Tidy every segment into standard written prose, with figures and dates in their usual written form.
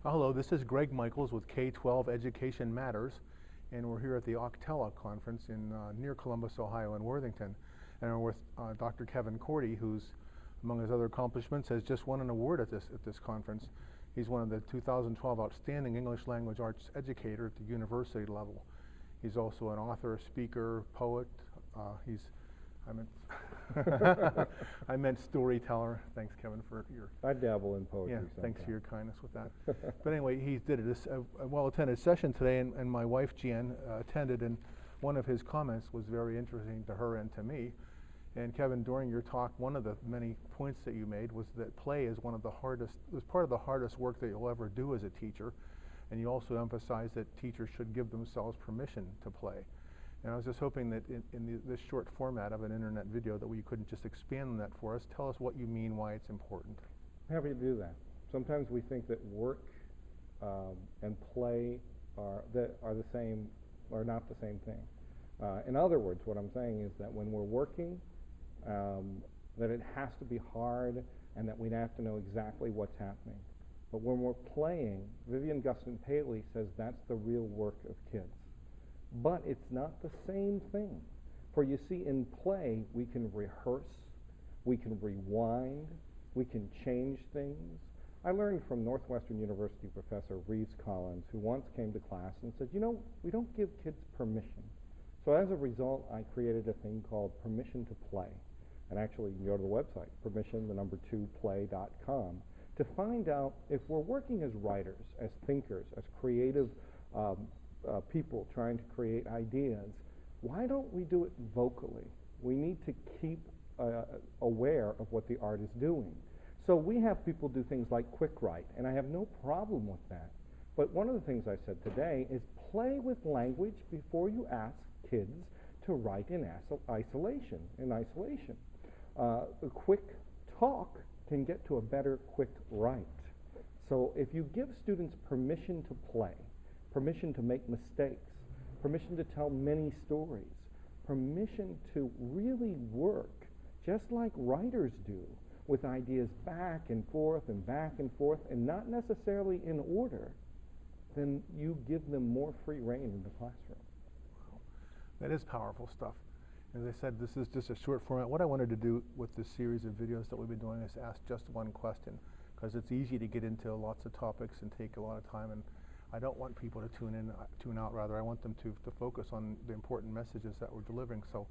Hello, this is Greg Michaels with K-12 Education Matters, and we're here at the Octella Conference in near Columbus, Ohio in Worthington. And we're with Dr. Kevin Cordi, who's, among his other accomplishments, has just won an award at this conference. He's one of the 2012 Outstanding English Language Arts Educator at the university level. He's also an author, speaker, poet. I meant storyteller. Thanks, Kevin, for your... I dabble in poetry. Yeah, sometimes. thanks for your kindness with that. But anyway, he did a well-attended session today, and my wife, Jan, attended, and one of his comments was very interesting to her and to me. And Kevin, during your talk, one of the many points that you made was that play is part of the hardest work that you'll ever do as a teacher. And you also emphasized that teachers should give themselves permission to play. And I was just hoping that in this short format of an internet video that we couldn't just expand on that for us. Tell us what you mean, why it's important. I'm happy to do that. Sometimes we think that work and play are the same, or not the same thing. In other words, what I'm saying is that when we're working, that it has to be hard and that we have to know exactly what's happening. But when we're playing, Vivian Gustin Paley says that's the real work of kids. But it's not the same thing. For you see, in play, we can rehearse, we can rewind, we can change things. I learned from Northwestern University professor Reeves Collins, who once came to class and said, you know, we don't give kids permission. So as a result, I created a thing called Permission to Play. And actually, you can go to the website, permission2play.com, to find out if we're working as writers, as thinkers, as creative people trying to create ideas, why don't we do it vocally? We need to keep aware of what the art is doing. So we have people do things like quick write, and I have no problem with that. But one of the things I said today is play with language before you ask kids to write in isolation. A quick talk can get to a better quick write. So if you give students permission to play, permission to make mistakes, permission to tell many stories, permission to really work, just like writers do, with ideas back and forth, and not necessarily in order, then you give them more free rein in the classroom. Wow. That is powerful stuff. As I said, this is just a short format. What I wanted to do with this series of videos that we've been doing is ask just one question, because it's easy to get into lots of topics and take a lot of time, and I don't want people to tune out rather. I want them to focus on the important messages that we're delivering. So,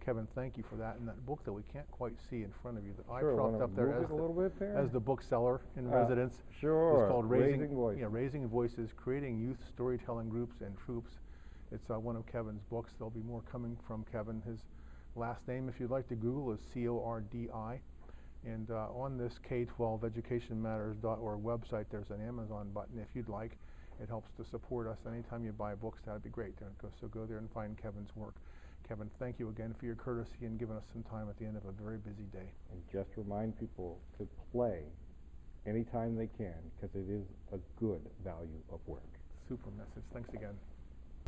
Kevin, thank you for that. And that book that we can't quite see in front of you, that I propped up there as the bookseller in residence. Sure. It's called Raising Voices. Yeah, Raising Voices, Creating Youth Storytelling Groups and Troops. It's one of Kevin's books. There'll be more coming from Kevin. His last name, if you'd like to Google, is C-O-R-D-I. And on this K12educationmatters.org website, there's an Amazon button if you'd like. It helps to support us. Anytime you buy books, that'd be great. So go there and find Kevin's work. Kevin, thank you again for your courtesy and giving us some time at the end of a very busy day. And just remind people to play anytime they can, because it is a good value of work. Super message. Thanks again.